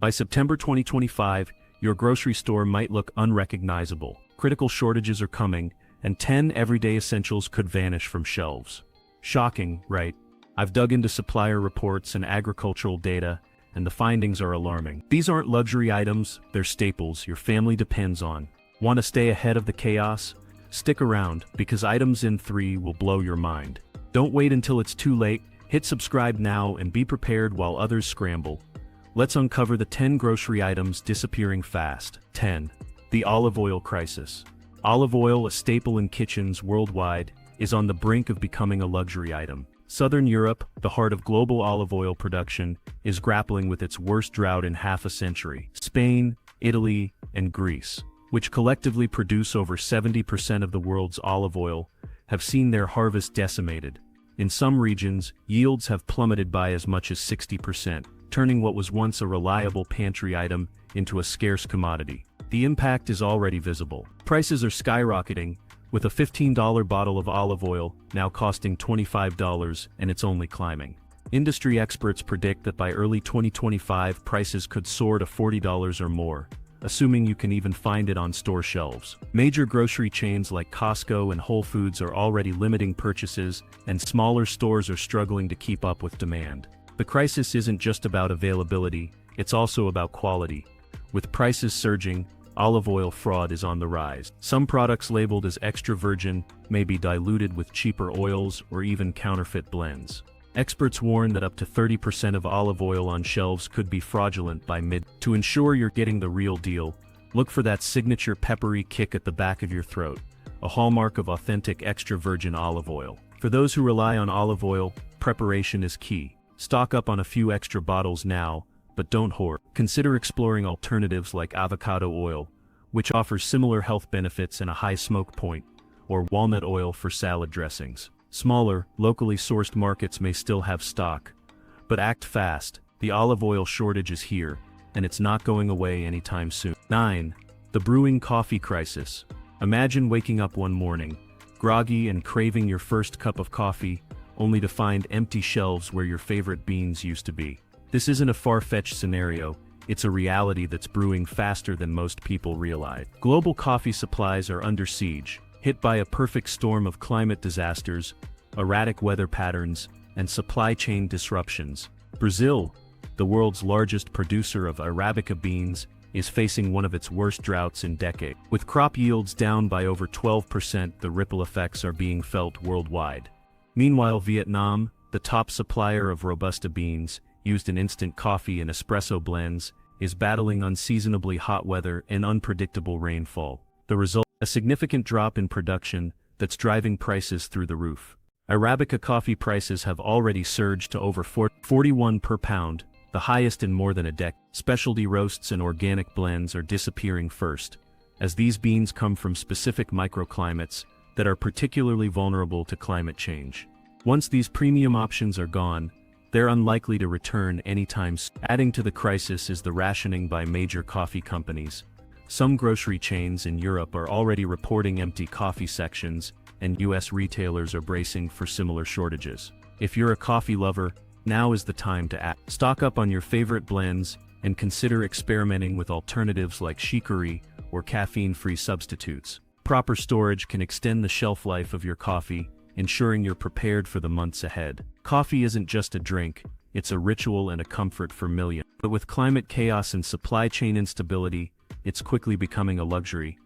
By September 2025, your grocery store might look unrecognizable. Critical shortages are coming, and 10 everyday essentials could vanish from shelves. Shocking, right? I've dug into supplier reports and agricultural data, and the findings are alarming. These aren't luxury items, they're staples your family depends on. Want to stay ahead of the chaos? Stick around, because items in 3 will blow your mind. Don't wait until it's too late, hit subscribe now and be prepared while others scramble. Let's uncover the 10 grocery items disappearing fast. 10. The olive oil crisis. Olive oil, a staple in kitchens worldwide, is on the brink of becoming a luxury item. Southern Europe, the heart of global olive oil production, is grappling with its worst drought in half a century. Spain, Italy, and Greece, which collectively produce over 70% of the world's olive oil, have seen their harvest decimated. In some regions, yields have plummeted by as much as 60%, turning what was once a reliable pantry item into a scarce commodity. The impact is already visible. Prices are skyrocketing, with a $15 bottle of olive oil now costing $25, and it's only climbing. Industry experts predict that by early 2025 prices could soar to $40 or more, assuming you can even find it on store shelves. Major grocery chains like Costco and Whole Foods are already limiting purchases, and smaller stores are struggling to keep up with demand. The crisis isn't just about availability, it's also about quality. With prices surging, olive oil fraud is on the rise. Some products labeled as extra virgin may be diluted with cheaper oils or even counterfeit blends. Experts warn that up to 30% of olive oil on shelves could be fraudulent by mid. To ensure you're getting the real deal, look for that signature peppery kick at the back of your throat, a hallmark of authentic extra virgin olive oil. For those who rely on olive oil, preparation is key. Stock up on a few extra bottles now, but don't hoard. Consider exploring alternatives like avocado oil, which offers similar health benefits and a high smoke point, or walnut oil for salad dressings. Smaller, locally sourced markets may still have stock, but act fast. The olive oil shortage is here, and it's not going away anytime soon. 9. The brewing coffee crisis. Imagine waking up one morning, groggy and craving your first cup of coffee, only to find empty shelves where your favorite beans used to be. This isn't a far-fetched scenario, it's a reality that's brewing faster than most people realize. Global coffee supplies are under siege, hit by a perfect storm of climate disasters, erratic weather patterns, and supply chain disruptions. Brazil, the world's largest producer of Arabica beans, is facing one of its worst droughts in decades. With crop yields down by over 12%, the ripple effects are being felt worldwide. Meanwhile, Vietnam, the top supplier of Robusta beans, used in instant coffee and espresso blends, is battling unseasonably hot weather and unpredictable rainfall. The result? A significant drop in production that's driving prices through the roof. Arabica coffee prices have already surged to over $41 per pound, the highest in more than a decade. Specialty roasts and organic blends are disappearing first, as these beans come from specific microclimates that are particularly vulnerable to climate change. Once these premium options are gone, they're unlikely to return anytime soon. Adding to the crisis is the rationing by major coffee companies. Some grocery chains in Europe are already reporting empty coffee sections, and US retailers are bracing for similar shortages. If you're a coffee lover, now is the time to act. Stock up on your favorite blends, and consider experimenting with alternatives like chicory or caffeine-free substitutes. Proper storage can extend the shelf life of your coffee, ensuring you're prepared for the months ahead. Coffee isn't just a drink, it's a ritual and a comfort for millions. But with climate chaos and supply chain instability, it's quickly becoming a luxury.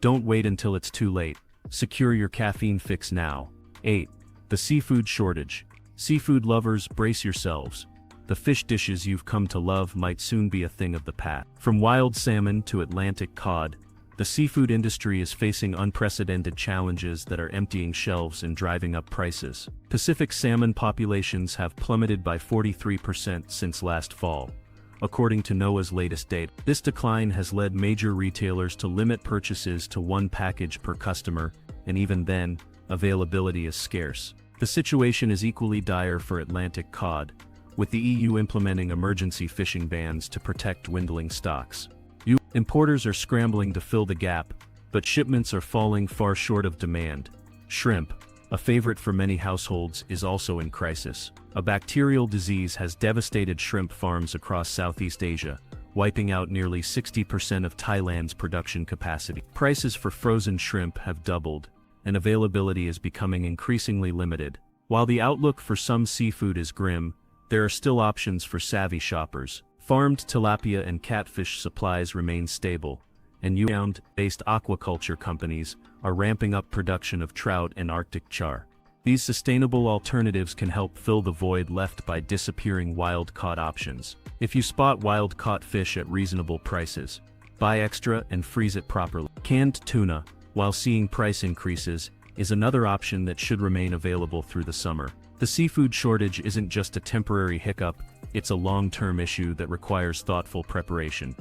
Don't wait until it's too late. Secure your caffeine fix now. 8. The seafood shortage. Seafood lovers, brace yourselves. The fish dishes you've come to love might soon be a thing of the past. From wild salmon to Atlantic cod, the seafood industry is facing unprecedented challenges that are emptying shelves and driving up prices. Pacific salmon populations have plummeted by 43% since last fall, according to NOAA's latest data. This decline has led major retailers to limit purchases to one package per customer, and even then, availability is scarce. The situation is equally dire for Atlantic cod, with the EU implementing emergency fishing bans to protect dwindling stocks. Importers are scrambling to fill the gap, but shipments are falling far short of demand. Shrimp, a favorite for many households, is also in crisis. A bacterial disease has devastated shrimp farms across Southeast Asia, wiping out nearly 60% of Thailand's production capacity. Prices for frozen shrimp have doubled, and availability is becoming increasingly limited. While the outlook for some seafood is grim, there are still options for savvy shoppers. Farmed tilapia and catfish supplies remain stable, and Yuan-based aquaculture companies are ramping up production of trout and Arctic char. These sustainable alternatives can help fill the void left by disappearing wild-caught options. If you spot wild-caught fish at reasonable prices, buy extra and freeze it properly. Canned tuna, while seeing price increases, is another option that should remain available through the summer. The seafood shortage isn't just a temporary hiccup, it's a long-term issue that requires thoughtful preparation.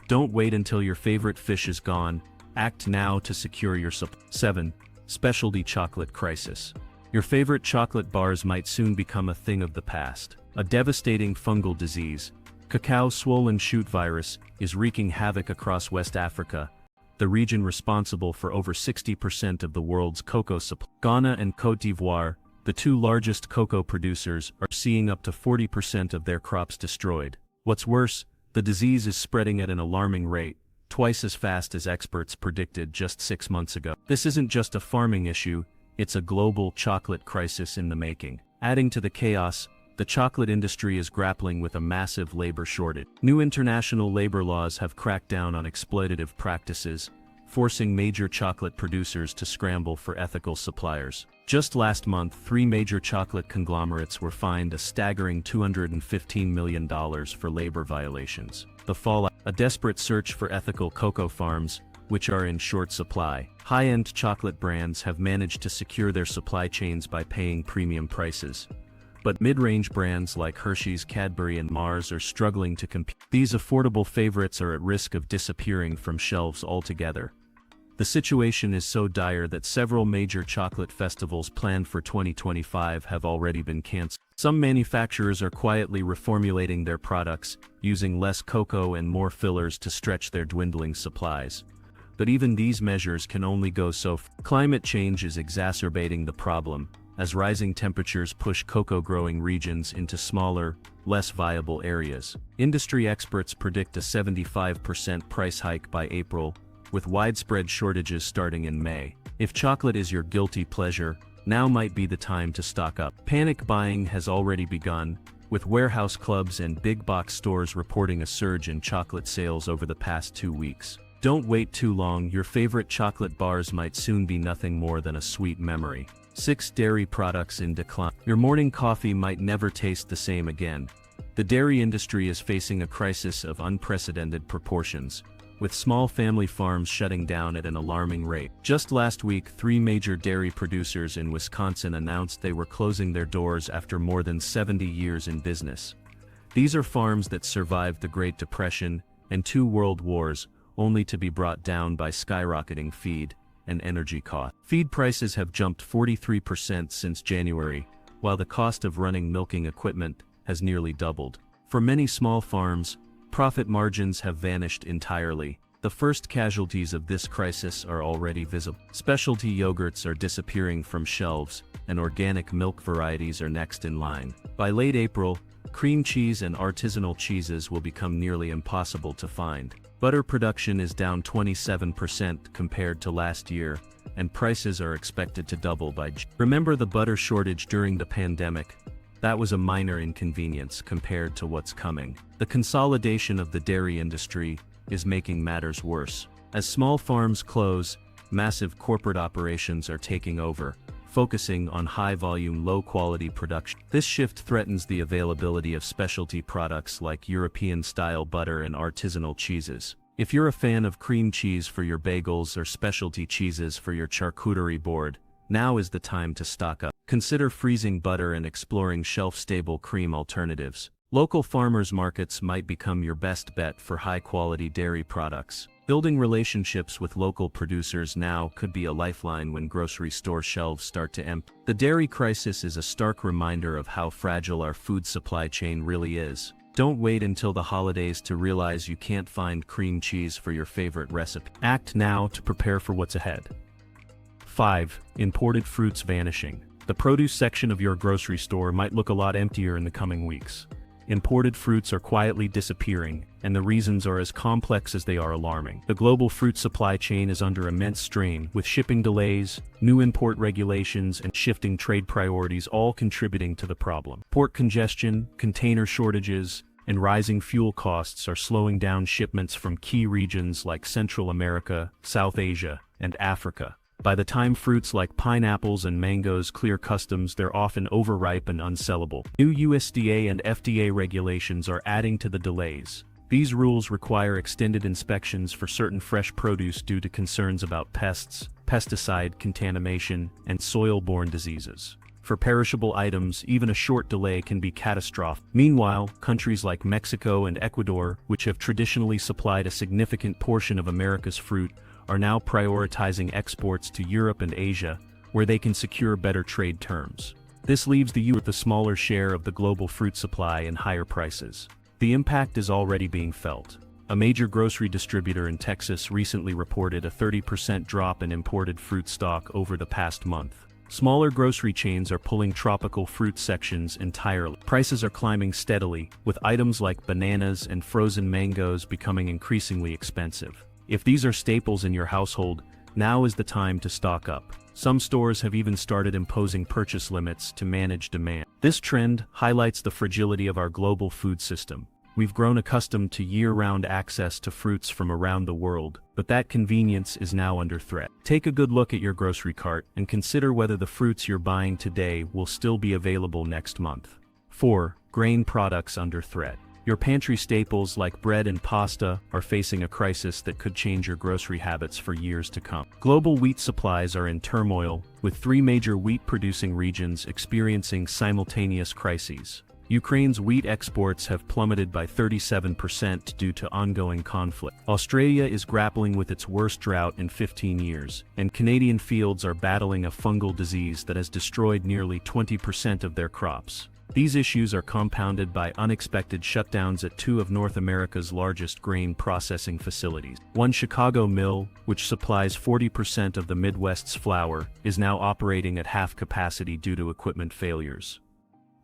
Don't wait until your favorite fish is gone, act now to secure your supply. 7. Specialty chocolate crisis. Your favorite chocolate bars might soon become a thing of the past. A devastating fungal disease, cacao swollen shoot virus, is wreaking havoc across West Africa, the region responsible for over 60% of the world's cocoa supply. Ghana and Côte d'Ivoire, the two largest cocoa producers, are seeing up to 40% of their crops destroyed. What's worse, the disease is spreading at an alarming rate, twice as fast as experts predicted just 6 months ago. This isn't just a farming issue, it's a global chocolate crisis in the making. Adding to the chaos, the chocolate industry is grappling with a massive labor shortage. New international labor laws have cracked down on exploitative practices, forcing major chocolate producers to scramble for ethical suppliers. Just last month, 3 major chocolate conglomerates were fined a staggering $215 million for labor violations. The fallout: a desperate search for ethical cocoa farms, which are in short supply. High-end chocolate brands have managed to secure their supply chains by paying premium prices. But mid-range brands like Hershey's, Cadbury and Mars are struggling to compete. These affordable favorites are at risk of disappearing from shelves altogether. The situation is so dire that several major chocolate festivals planned for 2025 have already been canceled. Some manufacturers are quietly reformulating their products, using less cocoa and more fillers to stretch their dwindling supplies. But even these measures can only go so far. Climate change is exacerbating the problem, as rising temperatures push cocoa-growing regions into smaller, less viable areas. Industry experts predict a 75% price hike by April, with widespread shortages starting in May. If chocolate is your guilty pleasure, now might be the time to stock up. Panic buying has already begun, with warehouse clubs and big box stores reporting a surge in chocolate sales over the past 2 weeks. Don't wait too long, your favorite chocolate bars might soon be nothing more than a sweet memory. 6 dairy products in decline. Your morning coffee might never taste the same again. The dairy industry is facing a crisis of unprecedented proportions, with small family farms shutting down at an alarming rate. Just last week, 3 major dairy producers in Wisconsin announced they were closing their doors after more than 70 years in business. These are farms that survived the Great Depression and 2 world wars, only to be brought down by skyrocketing feed and energy costs. Feed prices have jumped 43% since January, while the cost of running milking equipment has nearly doubled. For many small farms, profit margins have vanished entirely. The first casualties of this crisis are already visible. Specialty yogurts are disappearing from shelves, and organic milk varieties are next in line. By late April, cream cheese and artisanal cheeses will become nearly impossible to find. Butter production is down 27% compared to last year, and prices are expected to double by June. Remember the butter shortage during the pandemic? That was a minor inconvenience compared to what's coming. The consolidation of the dairy industry is making matters worse. As small farms close, massive corporate operations are taking over, focusing on high-volume, low-quality production. This shift threatens the availability of specialty products like European-style butter and artisanal cheeses. If you're a fan of cream cheese for your bagels or specialty cheeses for your charcuterie board, now is the time to stock up. Consider freezing butter and exploring shelf-stable cream alternatives. Local farmers markets might become your best bet for high-quality dairy products. Building relationships with local producers now could be a lifeline when grocery store shelves start to empty. The dairy crisis is a stark reminder of how fragile our food supply chain really is. Don't wait until the holidays to realize you can't find cream cheese for your favorite recipe. Act now to prepare for what's ahead. 5. Imported fruits vanishing. The produce section of your grocery store might look a lot emptier in the coming weeks. Imported fruits are quietly disappearing, and the reasons are as complex as they are alarming. The global fruit supply chain is under immense strain, with shipping delays, new import regulations, and shifting trade priorities all contributing to the problem. Port congestion, container shortages, and rising fuel costs are slowing down shipments from key regions like Central America, South Asia, and Africa. By the time fruits like pineapples and mangoes clear customs, they're often overripe and unsellable. New USDA and FDA regulations are adding to the delays. These rules require extended inspections for certain fresh produce due to concerns about pests, pesticide contamination, and soil-borne diseases. For perishable items, even a short delay can be catastrophic. Meanwhile, countries like Mexico and Ecuador, which have traditionally supplied a significant portion of America's fruit, are now prioritizing exports to Europe and Asia, where they can secure better trade terms. This leaves the U.S. with a smaller share of the global fruit supply and higher prices. The impact is already being felt. A major grocery distributor in Texas recently reported a 30% drop in imported fruit stock over the past month. Smaller grocery chains are pulling tropical fruit sections entirely. Prices are climbing steadily, with items like bananas and frozen mangoes becoming increasingly expensive. If these are staples in your household, now is the time to stock up. Some stores have even started imposing purchase limits to manage demand. This trend highlights the fragility of our global food system. We've grown accustomed to year-round access to fruits from around the world, but that convenience is now under threat. Take a good look at your grocery cart and consider whether the fruits you're buying today will still be available next month. 4. Grain products under threat. Your pantry staples like bread and pasta are facing a crisis that could change your grocery habits for years to come. Global wheat supplies are in turmoil, with 3 major wheat-producing regions experiencing simultaneous crises. Ukraine's wheat exports have plummeted by 37% due to ongoing conflict. Australia is grappling with its worst drought in 15 years, and Canadian fields are battling a fungal disease that has destroyed nearly 20% of their crops. These issues are compounded by unexpected shutdowns at 2 of North America's largest grain processing facilities. One Chicago mill, which supplies 40% of the Midwest's flour, is now operating at half capacity due to equipment failures.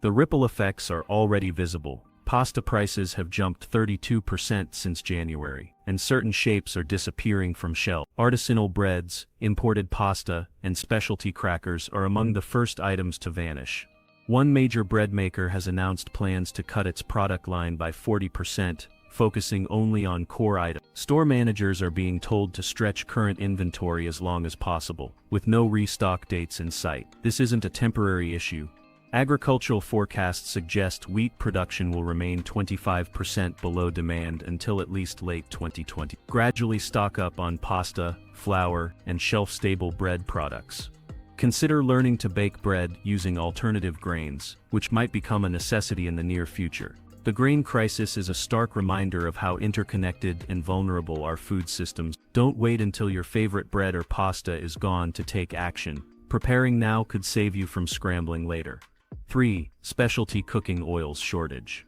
The ripple effects are already visible. Pasta prices have jumped 32% since January, and certain shapes are disappearing from shelves. Artisanal breads, imported pasta, and specialty crackers are among the first items to vanish. One major bread maker has announced plans to cut its product line by 40%, focusing only on core items. Store managers are being told to stretch current inventory as long as possible, with no restock dates in sight. This isn't a temporary issue. Agricultural forecasts suggest wheat production will remain 25% below demand until at least late 2020. Gradually stock up on pasta, flour, and shelf-stable bread products. Consider learning to bake bread using alternative grains, which might become a necessity in the near future. The grain crisis is a stark reminder of how interconnected and vulnerable our food systems are. Don't wait until your favorite bread or pasta is gone to take action. Preparing now could save you from scrambling later. 3. Specialty cooking oils shortage.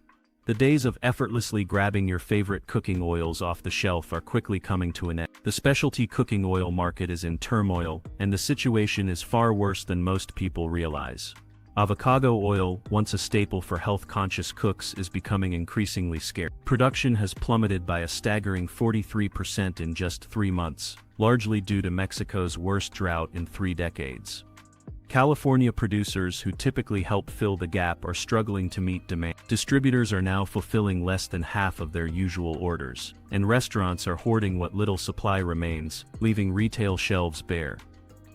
The days of effortlessly grabbing your favorite cooking oils off the shelf are quickly coming to an end. The specialty cooking oil market is in turmoil, and the situation is far worse than most people realize. Avocado oil, once a staple for health-conscious cooks, is becoming increasingly scarce. Production has plummeted by a staggering 43% in just 3 months, largely due to Mexico's worst drought in 3 decades. California producers who typically help fill the gap are struggling to meet demand. Distributors are now fulfilling less than half of their usual orders, and restaurants are hoarding what little supply remains, leaving retail shelves bare.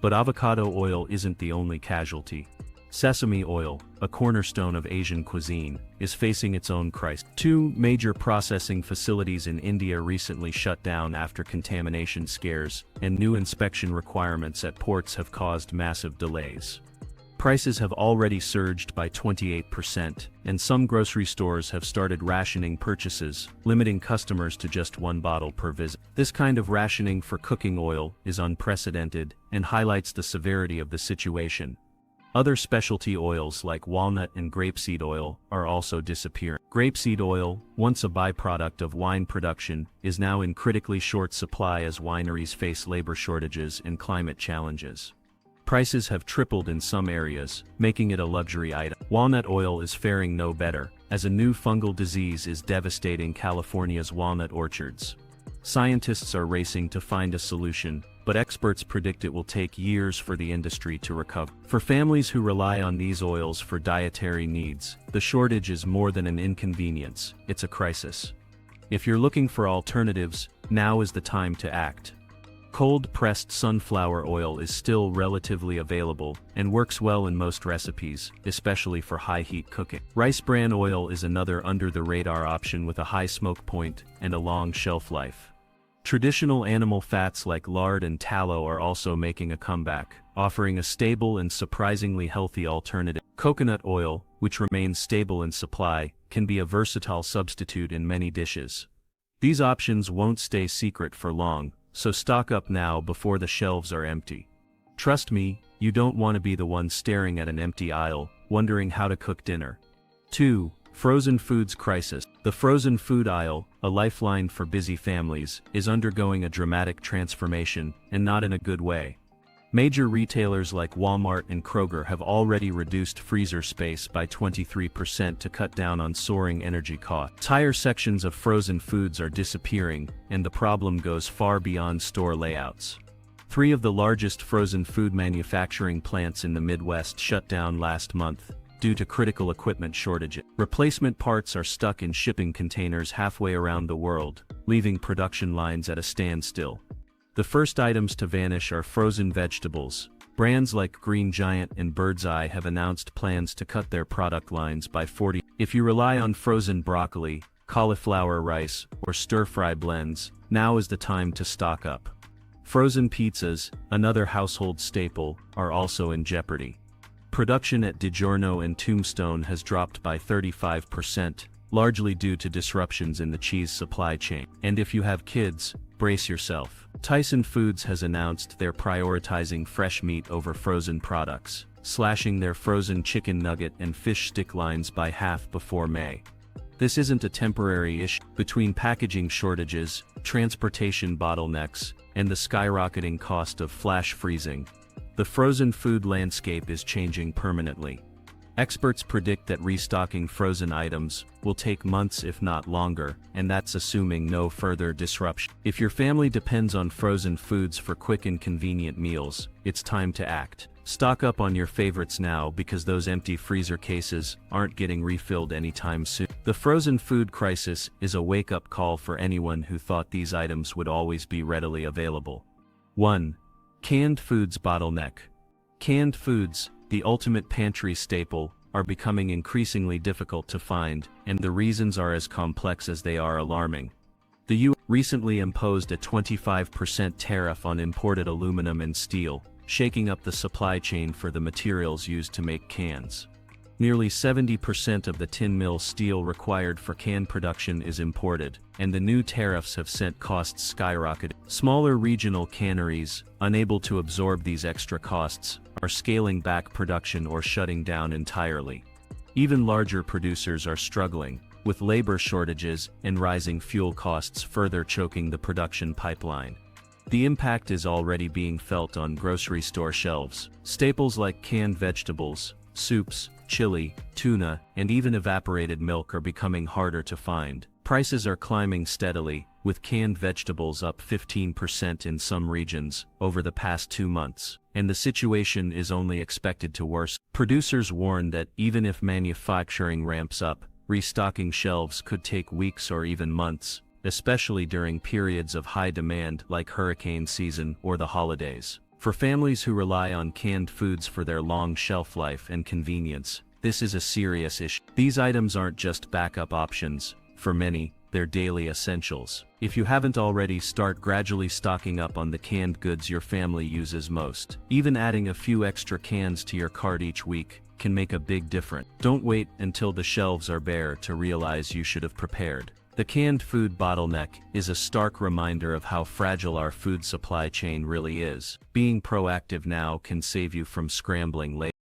But avocado oil isn't the only casualty. Sesame oil, a cornerstone of Asian cuisine, is facing its own crisis. 2 major processing facilities in India recently shut down after contamination scares, and new inspection requirements at ports have caused massive delays. Prices have already surged by 28%, and some grocery stores have started rationing purchases, limiting customers to just 1 bottle per visit. This kind of rationing for cooking oil is unprecedented and highlights the severity of the situation. Other specialty oils like walnut and grapeseed oil are also disappearing. Grapeseed oil, once a byproduct of wine production, is now in critically short supply as wineries face labor shortages and climate challenges. Prices have tripled in some areas, making it a luxury item. Walnut oil is faring no better, as a new fungal disease is devastating California's walnut orchards. Scientists are racing to find a solution, but experts predict it will take years for the industry to recover. For families who rely on these oils for dietary needs, the shortage is more than an inconvenience, it's a crisis. If you're looking for alternatives, now is the time to act. Cold-pressed sunflower oil is still relatively available and works well in most recipes, especially for high-heat cooking. Rice bran oil is another under-the-radar option with a high smoke point and a long shelf life. Traditional animal fats like lard and tallow are also making a comeback, offering a stable and surprisingly healthy alternative. Coconut oil, which remains stable in supply, can be a versatile substitute in many dishes. These options won't stay secret for long, so stock up now before the shelves are empty. Trust me, you don't want to be the one staring at an empty aisle, wondering how to cook dinner. 2. Frozen foods crisis. The frozen food aisle, a lifeline for busy families, is undergoing a dramatic transformation, and not in a good way. Major retailers like Walmart and Kroger have already reduced freezer space by 23% to cut down on soaring energy costs. Entire sections of frozen foods are disappearing, and the problem goes far beyond store layouts. 3 of the largest frozen food manufacturing plants in the Midwest shut down last month, due to critical equipment shortages. Replacement parts are stuck in shipping containers halfway around the world, leaving production lines at a standstill. The first items to vanish are frozen vegetables. Brands like Green Giant and Bird's Eye have announced plans to cut their product lines by 40%. If you rely on frozen broccoli, cauliflower rice, or stir-fry blends, now is the time to stock up. Frozen pizzas, another household staple, are also in jeopardy. Production at DiGiorno and Tombstone has dropped by 35%, largely due to disruptions in the cheese supply chain. And if you have kids, brace yourself. Tyson Foods has announced they're prioritizing fresh meat over frozen products, slashing their frozen chicken nugget and fish stick lines by half before May. This isn't a temporary issue. Between packaging shortages, transportation bottlenecks, and the skyrocketing cost of flash freezing, the frozen food landscape is changing permanently. Experts predict that restocking frozen items will take months if not longer, and that's assuming no further disruption. If your family depends on frozen foods for quick and convenient meals, it's time to act. Stock up on your favorites now because those empty freezer cases aren't getting refilled anytime soon. The frozen food crisis is a wake-up call for anyone who thought these items would always be readily available. 1. Canned foods bottleneck. Canned foods, the ultimate pantry staple, are becoming increasingly difficult to find, and the reasons are as complex as they are alarming. The U.S. recently imposed a 25% tariff on imported aluminum and steel, shaking up the supply chain for the materials used to make cans. Nearly 70% of the tin mill steel required for can production is imported, and the new tariffs have sent costs skyrocketing. Smaller regional canneries, unable to absorb these extra costs, are scaling back production or shutting down entirely. Even larger producers are struggling, with labor shortages and rising fuel costs further choking the production pipeline. The impact is already being felt on grocery store shelves. Staples like canned vegetables, soups, chili, tuna, and even evaporated milk are becoming harder to find. Prices are climbing steadily, with canned vegetables up 15% in some regions over the past 2 months, and the situation is only expected to worsen. Producers warn that even if manufacturing ramps up, restocking shelves could take weeks or even months, especially during periods of high demand like hurricane season or the holidays. For families who rely on canned foods for their long shelf life and convenience, this is a serious issue. These items aren't just backup options. For many, they're daily essentials. If you haven't already, start gradually stocking up on the canned goods your family uses most. Even adding a few extra cans to your cart each week can make a big difference. Don't wait until the shelves are bare to realize you should have prepared. The canned food bottleneck is a stark reminder of how fragile our food supply chain really is. Being proactive now can save you from scrambling later.